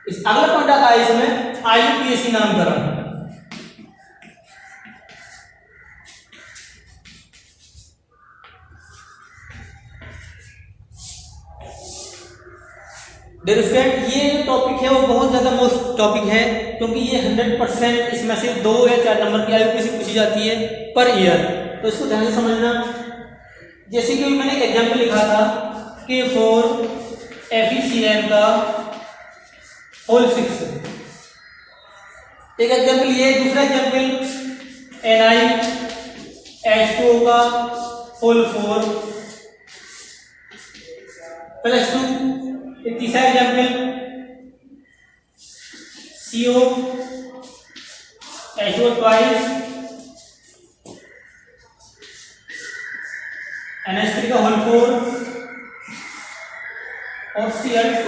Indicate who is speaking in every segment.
Speaker 1: इस अगला पॉइंट आता है इसमें IUPAC नामकरण। डियर फ्रेंड, ये जो टॉपिक है वो बहुत ज्यादा मोस्ट टॉपिक है, क्योंकि ये 100% इसमें से 2 या 4 नंबर की IUPAC पूछी जाती है पर ईयर। तो इसको ध्यान से समझना। जैसे कि मैंने एक एग्जाम्पल लिखा था कि फॉर FECM का होल 6, एक एग्जाम्पल ये। दूसरा एग्जाम्पल NiH2O का होल 4 प्लस 2। एक तीसरा example CO H2O twice NH3 का होल 4 और Cl2।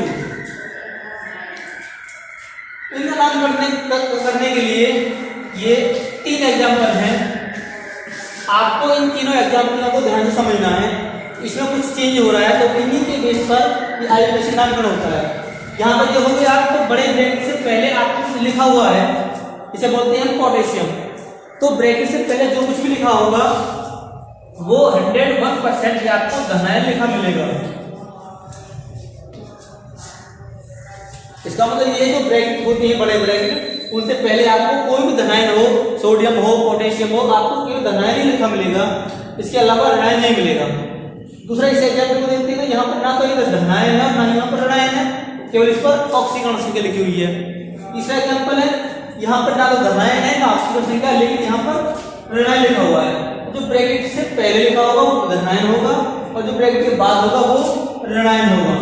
Speaker 1: इनका नाम करने के लिए ये 3 एग्जाम्पल हैं। आपको इन तीनों एग्जाम्पलों को ध्यान से समझना है। इसमें कुछ चेंज हो रहा है तो इन्हीं के बेस पर IUPAC नामकरण होता है। यहाँ पर देखोगे आप तो बड़े ब्रैकेट से पहले आपको लिखा हुआ है, इसे बोलते हैं पोटेशियम। तो ब्रैकेट से पहले जो कुछ भी लिखा होगा वो 101% आपको धनायन लिखा मिलेगा। इसका मतलब ये जो ब्रैकेट होती है बड़े ब्रैकेट, उनसे पहले आपको कोई भी धनायन हो, सोडियम हो, पोटेशियम हो, आपको केवल धनायन ही लिखा मिलेगा, इसके अलावा ऋणायन नहीं मिलेगा। दूसरा इस एग्जाम्पल को देखते हैं, यहाँ पर ना तो इधर धनायन है ना यहाँ पर ऋणायन है, केवल इस पर ऑक्सीकरण संख्या लिखी हुई है। तीसरा एग्जाम्पल है, यहाँ पर ना तो धनायन है ना ऑक्सीकरण संख्या, लेकिन यहाँ पर ऋणायन लिखा हुआ है। जो ब्रैकेट से पहले लिखा होगा वो धनायन होगा और जो ब्रैकेट के बाद होगा वो ऋणायन होगा।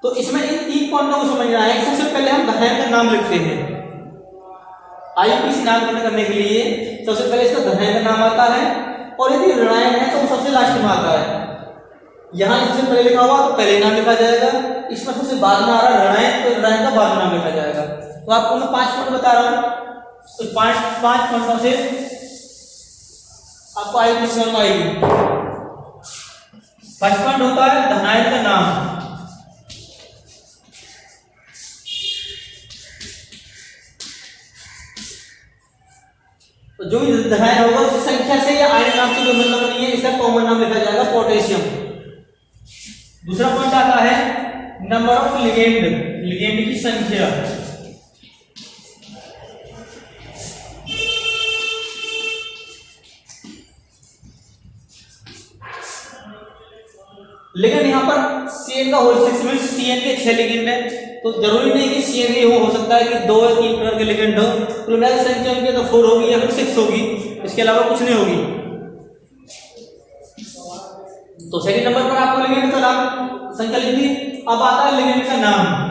Speaker 1: तो इसमें इन 3 पॉइंटों को समझना है। सबसे पहले हम धनायन का नाम लिखते हैं। IUPAC नामकरण करने के लिए सबसे पहले इसका धनायन का नाम आता है, और यदि ऋणायन है तो वो सबसे लास्ट में आता है। यहाँ सबसे पहले लिखा हुआ तो पहले नाम लिखा जाएगा, इसमें सबसे बाद में आ रहा ऋणायन तो ऋणायन का बाद में नाम लिखा जाएगा। तो आपको मैं 5 पॉइंट बता रहा हूँ, तो 5 पॉइंटों से आपको IUPAC समझ में आएगी। फर्स्ट पॉइंट होता है धनायन का नाम। तो जो भी धनायन होगा उस संख्या से या आयन नाम से जो मतलब नहीं है, इसका कॉमन नाम लिखा जाएगा पोटेशियम। दूसरा पॉइंट आता है नंबर ऑफ लिगेंड, लिगेंड की संख्या। लेकिन यहाँ पर CN का होल 6 में CN के 6 लिगेंड है, तो जरूरी नहीं कि CN के हो सकता है कि 2 या 3 प्रकार के लिगेंड हो। तो मिलाकर संख्या उनकी तो 4 होगी या फिर 6 होगी, इसके अलावा कुछ नहीं होगी। तो सेकंड नंबर पर आपको लिगेंड का नाम संख्या लिखी। अब आता है लिगेंड का नाम।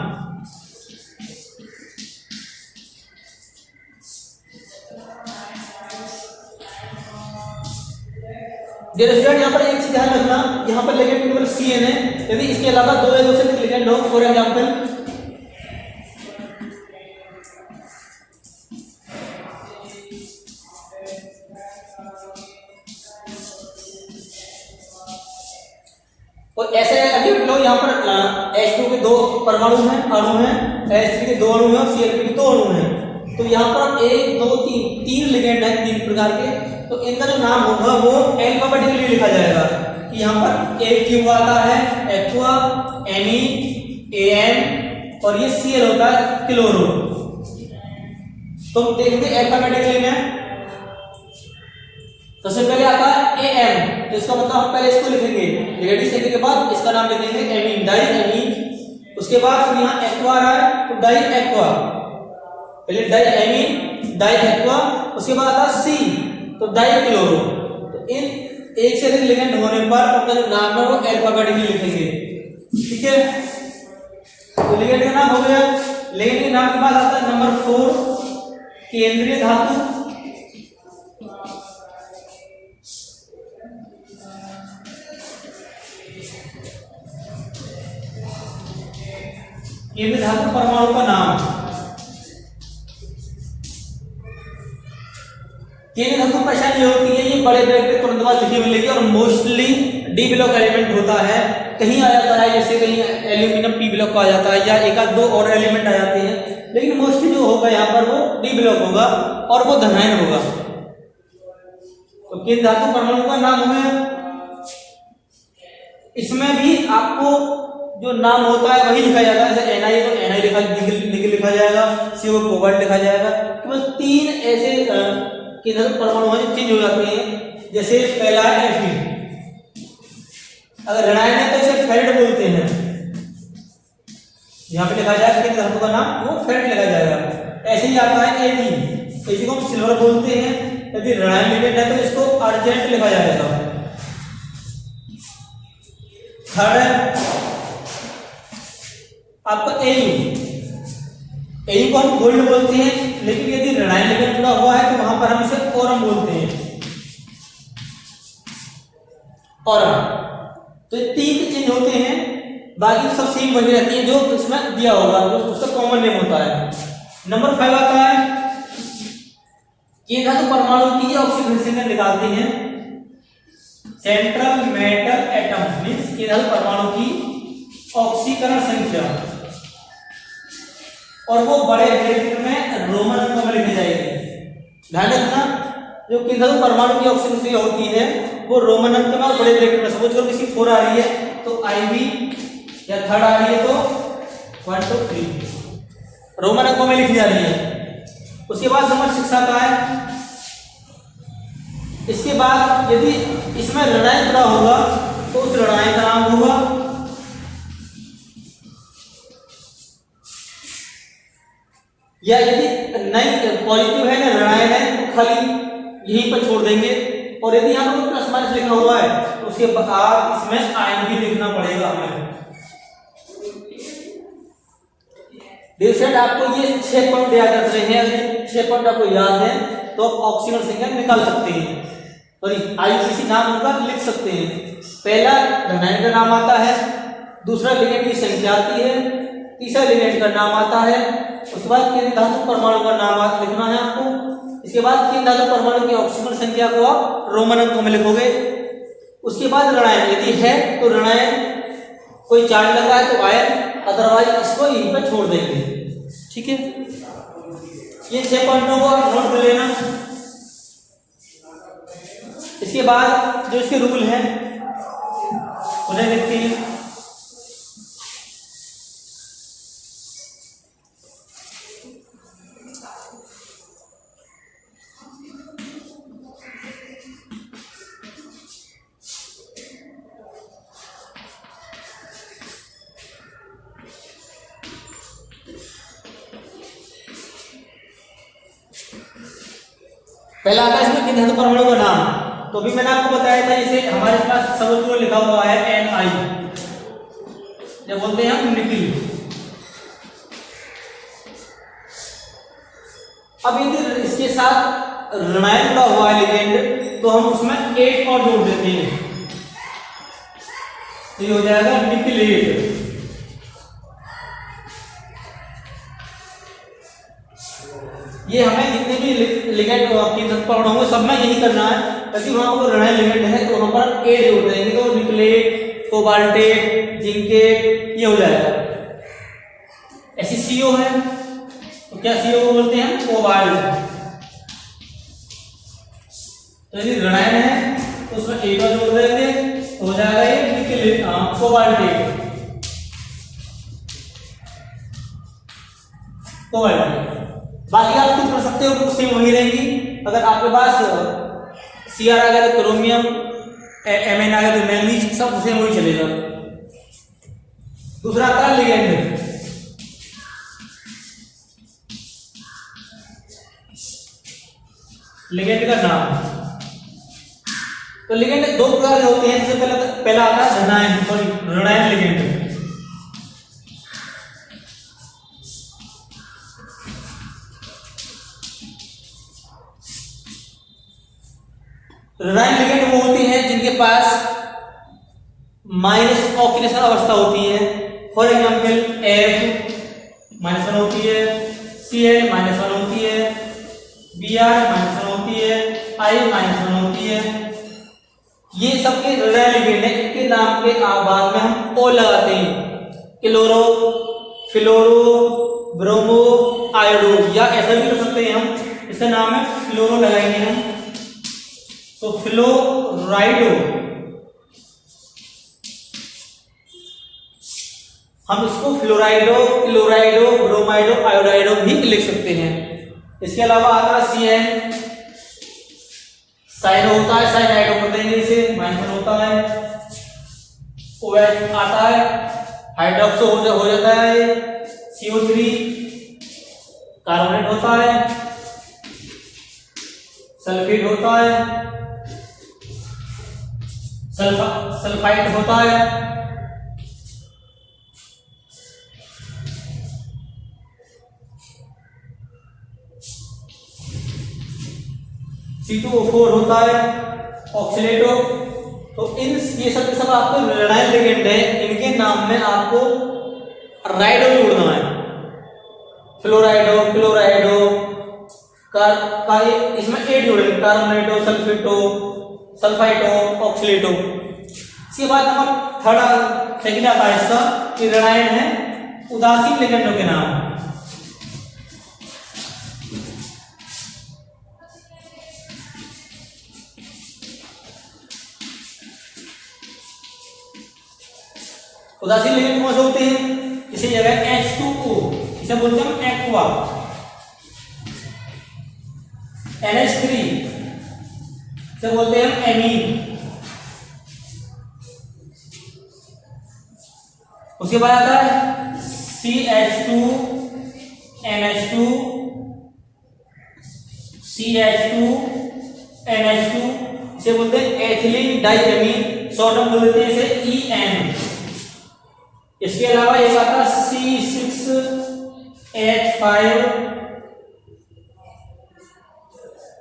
Speaker 1: यहाँ पर एक चीज ध्यान रखना, यहाँ पर लिगेंड केवल CN है, यदि इसके अलावा 2 या 2 से अधिक लिगेंड हो, फॉर एग्जांपल और ऐसे अभी लो, यहाँ पर H2 के 2 परमाणु हैं, अणु हैं, H3 के 2 अणु हैं और Cl के 2 अणु हैं। तो यहाँ पर 1 2 3 लिगेंड हैं 3 प्रकार के। तो इनका जो नाम होगा वो अल्फाबेटिकली लिखा जाएगा कि यहाँ पर AQ आता है, एक्वा, Ne, An और ये Cl होता है क्लोरो। तो देखेंगे अल्फाबेटिकली में सबसे पहले आता है Am, तो इसका मतलब हम पहले इसको लिखेंगे, लिगेंड लिखने के बाद इसका नाम लिखेंगे एमीन, डाई एमीन। उसके बाद फिर यहाँ एक्वा आ रहा है तो डाई एक्वा, पहले डाई एमीन डाई एक्वा, उसके बाद आता है C तो डाई क्लोरो। तो इन एक से अधिक लिगेंड होने पर उनका जो नाम है वो अल्फाबेटिकली लिखेंगे, ठीक है। तो लिगेंड का नाम हो गया। लिगेंड के नाम के बाद आता है नंबर 4 केंद्रीय धातु। केंद्रीय धातु परमाणु का नाम। केंद्रीय धातु पहचान ये होती है, ये बड़े ब्रैकेट तुरंत बाद लिखी मिलेगी और मोस्टली डी ब्लॉक एलिमेंट होता है, कहीं आ जाता है, जैसे कहीं एल्यूमिनियम पी ब्लॉक का आ जाता है, या एक आध दो और एलिमेंट आ जाते हैं, लेकिन मोस्टली जो होगा यहाँ पर वो डी ब्लॉक होगा और वो धनायन होगा। तो केंद्र धातु परमाणु का नाम हो गया। इसमें भी आपको जो नाम होता है वही लिखा जाएगा, जैसे एनआई तो एनआई निकल लिखा जाएगा, CO कोबाल्ट लिखा जाएगा। केवल 3 ऐसे केंद्र धातु परमाणु हैं जो चेंज हो जाते हैं। जैसे पहला है Fe, अगर ऋणायन है तो इसे फेरेट बोलते हैं, यहाँ पे लिखा जाएगा केंद्र धातु का नाम वो फेरेट लिखा जाएगा। ऐसे ही आता है Fe, इसी को हम सिल्वर बोलते हैं, यदि ऋणायन एलिमेंट है तो इसको अर्जेंट लिखा जाएगा। थर्ड आपका Au को हम गोल्ड बोलते हैं, लेकिन यदि ऋणायन एलिमेंट जुड़ा हुआ है तो वहां पर हम इसे ओरम बोलते हैं, ओरम। तो ये 3 चेंज होते हैं, बाकी सब सेम वही रहती है जो इसमें दिया होगा, उसका कॉमन नेम होता है। नंबर 5 आता है केंद्र धातु परमाणु की ऑक्सीडेशन निकालते हैं सेंट्रल मेटल एटम, मींस केंद्र धातु परमाणु की ऑक्सीकरण संख्या, और वो बड़े ब्रैकेट में रोमन अंक में लिखी जाएगी। ध्यान रखना, जो केंद्र धातु परमाणु की ऑक्सीकरण संख्या होती है वो रोमन अंक में और बड़े ब्रैकेट में। सपोज करो किसी 4 आ रही है तो IV, या 3rd आ रही है तो 1 2 3 रोमन अंकों में लिखी जा रही है। उसके बाद नंबर 6 आता है। इसके बाद यदि इसमें ऋणायन जुड़ा होगा तो उस ऋणायन का नाम होगा या यदि नहीं पॉजिटिव है ना ऋणायन है तो खाली यहीं पर छोड़ देंगे, और यदि यहाँ पर प्लस माइनस लिखा हुआ है तो उसके बाद इसमें आयन भी लिखना पड़ेगा हमें। डिफरेंट आपको ये 6 पॉइंट याद रख रहे हैं, अगर 6 पॉइंट आपको याद है तो आप ऑक्सीकरण संख्या निकाल सकते हैं, और IUPAC नाम उनका लिख सकते हैं। पहला ऋणायन का नाम आता है, दूसरा लिगेंड की संख्या आती है, तीसरा लिगेंड का नाम आता है, उसके बाद केंद्र धातु परमाणु का नाम लिखना है आपको। इसके बाद केंद्र धातु परमाणु की ऑक्सीकरण संख्या को आप रोमन अंकों में लिखोगे। उसके बाद ऋणायन, यदि है तो ऋणायन, कोई चार्ज लग रहा है तो आयन, अदरवाइज इसको यहीं पर छोड़ देंगे। ठीक है, ये 6 पॉइंटों को आप नोट कर लेना। इसके बाद जो इसके रूल हैं उन्हें लिखते हैं। पहला आता है इसमें केंद्र धातु परमाणु का नाम, तो भी मैंने आपको बताया था, जैसे हमारे पास सब लिखा हुआ है Ni, जब बोलते हैं हम निकिल। अब यदि इसके साथ ऋणायन जुड़ा हुआ है लिगेंड तो हम उसमें 8 और जोड़ देते हैं, तो ये हो जाएगा निकिलेट। ये हमें जितने भी लिगेंड केंद्र धातु परमाणु होंगे सब में यही करना है, ताकि वहां पर ऋणायन लिगेंड है तो वहां पर 8 जोड़ देंगे, तो निकलेट, कोबाल्टेट, जिंकेट, ये हो जाएगा। ऐसी CO है तो क्या CO को बोलते हैं कोबाल्ट। तो यदि ऋणायन है तो उसमें 8 और जोड़ देंगे तो हो जाएगा ये निकलेट, कोबाल्टेट, कोबाल्टेट। बाकी आप कुछ कर सकते हो तो सेम वही रहेंगी। अगर आपके पास Cr आ गया तो क्रोमियम, Mn आ गया तो मैंगनीज, सब सेम वही चलेगा। दूसरा आता है लिगेंड। लिगेंड का नाम, तो लिगेंड 2 प्रकार के होते हैं। सबसे पहला आता है ऋणायन लिगेंड। ऋणायन लिगेंड वो होती हैं जिनके पास माइनस ऑक्सीडेशन अवस्था होती है। फॉर एग्जांपल F -1 होती है, Cl -1 होती है, Br -1 होती है, I -1 होती है, ये सबके ऋणायन लिगेंड है, इनके नाम के बाद में हम ओ लगाते हैं। क्लोरो, फ्लोरो, ब्रोमो, आयोडो, या ऐसा भी कर सकते हैं हम, इसका नाम है फ्लोरो लगाएंगे हम, तो फ्लोराइडो, हम इसको फ्लोराइडो, क्लोराइडो, ब्रोमाइडो, आयोडाइडो भी लिख सकते हैं। इसके अलावा आता है CN, साइनो होता है, साइनाइडो कर देंगे इसे, माइनस होता है। OH आता है, हाइड्रोक्सो हो जाता है, CO3 कार्बोनेट होता है, सल्फेट होता है, सल्फाइड होता है, C2O4 होता है, ऑक्सीलेटो। तो ये सब आपको ऋणायन लिगेंड है, इनके नाम में आपको राइडो भी उड़ना है। फ्लोराइडो, क्लोराइडो इसमें 8 जोड़ेंगे, कार्बोनेटो, सल्फेटो, सल्फाइटो, ऑक्सीलेटो। इसके बाद नंबर थर्ड सेकंड आता है इसका कि ऋणायन है उदासीन लिगेंडों के नाम। उदासीन लिगेंड कौन से होते हैं? इसी जगह H2O, इसे बोलते हैं एक्वा। NH3 इसे बोलते हैं एमीन। उसके बाद आता है CH2, NH2, CH2, NH2, इसे बोलते हैं एथिलीन डाइएमीन, शॉर्ट में बोल देते हैं इसे EN। इसके अलावा एक आता है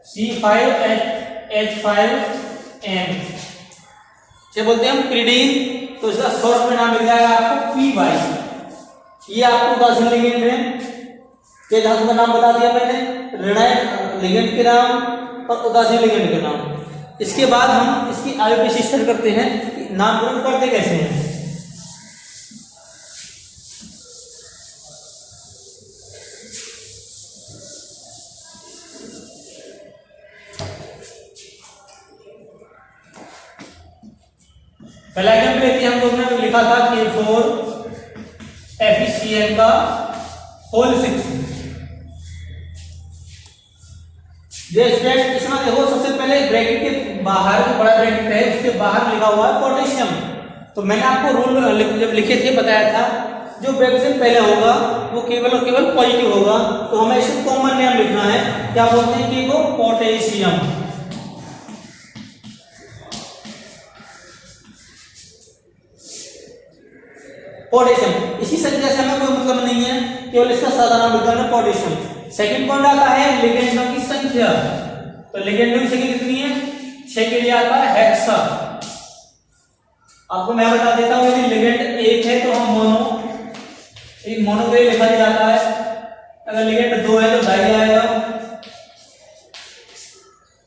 Speaker 1: C5H5N, इसे बोलते हैं हम पिरीडीन। तो इसका शॉर्ट में नाम मिल जाएगा आपको PY। ये आपको उदासीन लिगेंड है, ये धातु का नाम बता दिया मैंने, ऋणायन लिगेंड के नाम और उदासीन लिगेंड के नाम। इसके बाद हम इसकी आगे विशिष्ट करते हैं कि नामकरण करते कैसे हैं। पहला एग्जाम्पल लेते हैं, हम लोग ने लिखा था K4 FeCN का होल 6। इसमें देखो सबसे पहले ब्रैकेट के बाहर जो बड़ा ब्रैकेट है उसके बाहर लिखा हुआ है पोटेशियम। तो मैंने आपको रूल जब लिखे थे बताया था जो ब्रैकेट से पहले होगा वो केवल और केवल पॉजिटिव होगा। तो हमें इसे कॉमन नेम लिखना है, क्या बोलते हैं कि वो पोटेशियम। पोटेशियम, इसी संख्या से हमें कोई मतलब नहीं है, केवल इसका सादा नाम लिखना है पोटेशियम। सेकंड पॉइंट आता है लिगेंडों की संख्या। तो लिगेंडों की संख्या कितनी है? 6 के लिए आता है हेक्सा। आपको मैं बता देता हूं, यदि लिगेंड 1 है तो हम मोनो के लिए लिखा जाता है। अगर लिगेंड 2 है तो डाई आएगा।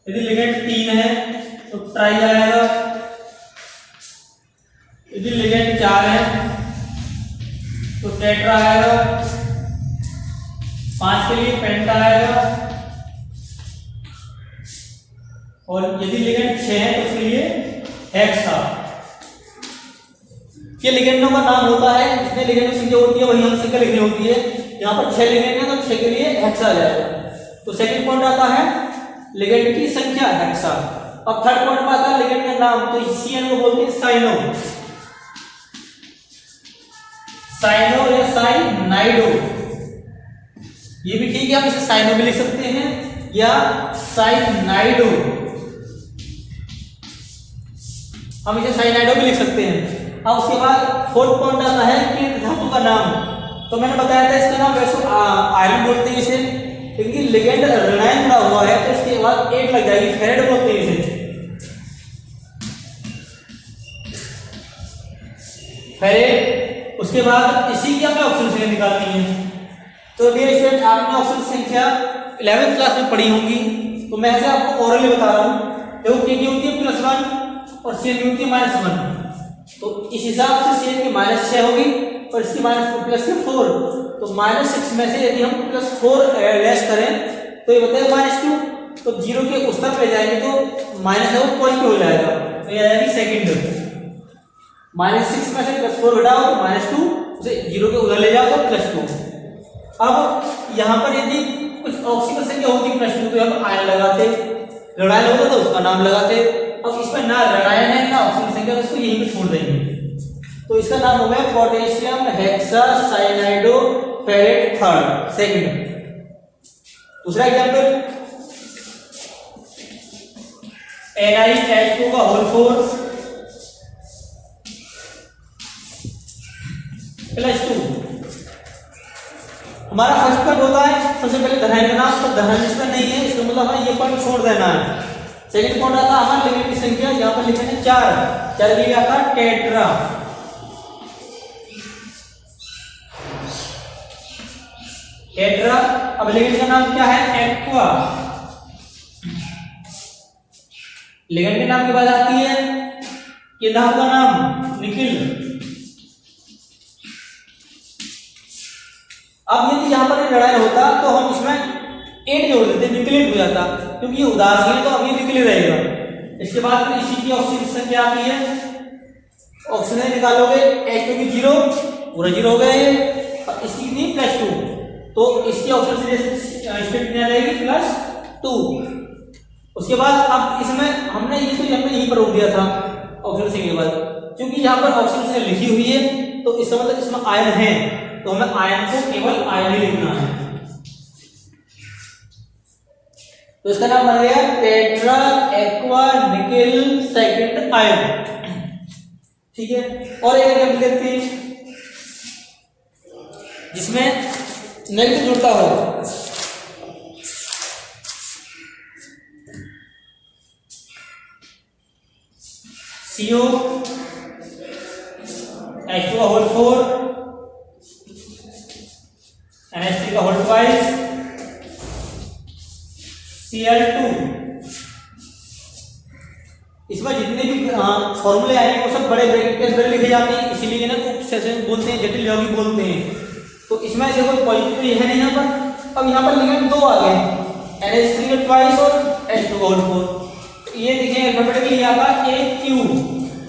Speaker 1: यदि लिगेंड 3 है तो ट्राई आएगा। यदि लिगेंड 4 है तो टेट्रा आएगा। 5 के लिए पेंटा आएगा। और यदि लिगेंड 6 है तो उसके लिए हेक्सा। ये लिगेंडों का नाम होता है, जितने लिगेंड की संख्या होती है वही हम संख्या लिखनी होती है। यहाँ पर 6 लिगेंड है तो 6 के लिए हेक्सा आ जाएगा। तो सेकंड पॉइंट आता है लिगेंड की संख्या हेक्सा। अब थर्ड पॉइंट पर आता है लिगेंड का नाम। तो CN को बोलते हैं साइनो, साइनो या साइनाइडो। ये भी ठीक है, हम इसे साइनो भी लिख सकते हैं या साइनाइडो, हम इसे साइनाइडो भी लिख सकते हैं। अब उसके बाद फोर्थ पॉइंट आता है कि धातु का नाम। तो मैंने बताया था इसका नाम वैसे आयरन बोलते हैं इसे, क्योंकि लिगेंड ऋणायन जुड़ा हुआ है तो इसके बाद 8 लग जाएगी, फेरेट बोलते हैं इसे, फेरेट। उसके बाद इसी की हमें ऑक्सीजन संख्या निकालनी है। तो डियर स्टूडेंट, आपने ऑक्सीजन संख्या 11th क्लास में पढ़ी होंगी, तो मैं ऐसे आपको ओरली बता रहा हूँ। देखो की होती है +1 और CN की -1, तो इस हिसाब से CN की -6 होगी और इसकी +4, तो -6 में से यदि हम +4 लेस करें तो ये बताएगा -2, तो 0 के उस तरफ ले जाएंगे तो माइनस है वो पॉजिटिव हो जाएगा, तो ये आएगी सेकंड। -6 में से +4 घटाओ तो -2, उसे 0 के उधर ले जाओ तो +2। अब यहाँ पर यदि कुछ ऑक्सीजन संख्या होती +2 तो यहाँ पर आयन लगाते, लड़ाई होगा तो उसका नाम लगाते। अब इसमें ना लड़ाई है ना ऑक्सीजन संख्या, तो इसको यहीं पे छोड़ देंगे, तो इसका नाम हो गया पोटेशियम हेक्सासाइनाइडो फेरेट 3rd, सेकंड। दूसरा एग्जांपल NiH2 का होल 4 +2। हमारा फर्स्ट पॉइंट होता है सबसे पहले धनायन का नाम, तो धनायन इसमें नहीं है, इसका मतलब हमें ये पॉइंट छोड़ देना है। सेकंड पॉइंट आता है हमारे लिगेंड की संख्या, यहाँ पर लिखे हैं 4 के लिए आता है टेट्रा। टेट्रा। अब लिगेंड का नाम क्या है? एक्वा। लिगेंड के नाम के बाद आती है ये धातु का नाम निकिल। अब यदि यहाँ पर लड़ाई होता तो हम इसमें 8 जोड़ देते, निकलेट हो जाता, क्योंकि ये उदासी है तो अब ये निकले रहेगा। इसके बाद फिर इसी की ऑक्सीजन संख्या आती है, ऑक्सीजन निकालोगे H2 की 0 पूरा 0 हो गया ये, और इसकी कितनी +2, तो इसकी ऑक्सीजन स्टेट कितनी आ जाएगी +2। उसके बाद अब इसमें हमने ये तो हमने यहीं पर रोक दिया था ऑक्सीजन संख्या के बाद, क्योंकि यहाँ पर ऑक्सीजन संख्या लिखी हुई है तो इसका मतलब इसमें आयन है, तो हमें आयन को केवल आयन ही लिखना है। तो इसका नाम बन गया tetra aqua nickel second ion. ठीक है, और एक एग्जांपल देखते हैं जिसमें नेगेटिव जुड़ता हो। CO H2 का होल 4 NH3 का होल 5 Cl2। इसमें जितने भी फॉर्मूले आएंगे वो सब बड़े ब्रैकेट के अंदर लिखे जाते हैं, इसीलिए ना उप सेशन बोलते हैं, जटिल यौगिक बोलते हैं। तो इसमें देखो पॉजिटिव तो ये है नहीं यहाँ पर। अब यहाँ पर लिगेंड 2 आ गए, NH3 का ट्वाइस और H2 का होल 4। ये देखें अल्फाबेटिकली यहाँ था AQ,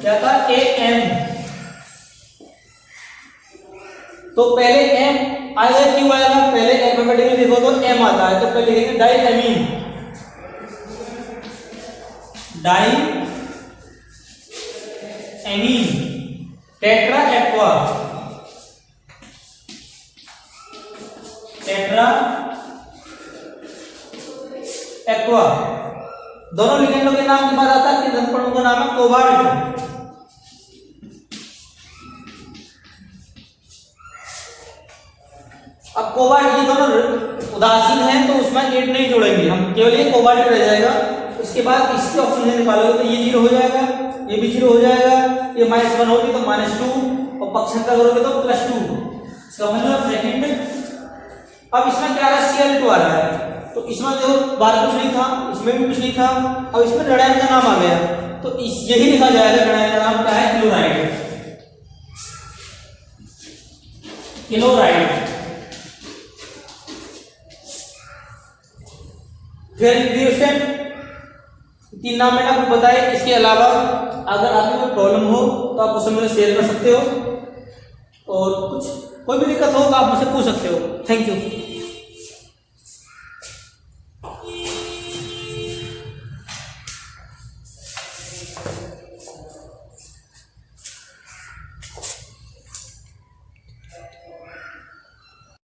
Speaker 1: क्या था AM, तो पहले M आएगा Q आएगा, पहले अल्फाबेटिकली देखो तो M आता है, तो पहले लिखेंगे diamine, diamine. Tetra aqua, tetra aqua. दोनों लिगेंडों के नाम के बाद आता है कि परमाणु का नाम है कोबाल्ट। अब कोबाल्ट ये दोनों उदासीन हैं तो उसमें 8 नहीं जोड़ेंगे हम, केवल ये कोबाल्ट रह जाएगा। उसके बाद इसकी ऑक्सीजन निकालोगे तो ये 0 हो जाएगा, ये भी 0 हो जाएगा, ये -1 होगी तो -2 और पक्षांतर करोगे तो +2, इसका मतलब सेकंड। अब इसमें क्या आ रहा है? Cl2 आ रहा है, तो इसमें देखो बार कुछ नहीं था, इसमें भी कुछ नहीं था, अब इसमें लड़ाई का नाम आ गया, तो इस यही लिखा जाएगा लड़ाई का नाम क्या है? Chloride, chloride. फिर 3 नाम मैंने आपको बताए। इसके अलावा अगर आपको कोई प्रॉब्लम हो तो आप उससे मुझे शेयर कर सकते हो, और कुछ कोई भी दिक्कत हो तो आप मुझसे पूछ सकते हो। Thank you.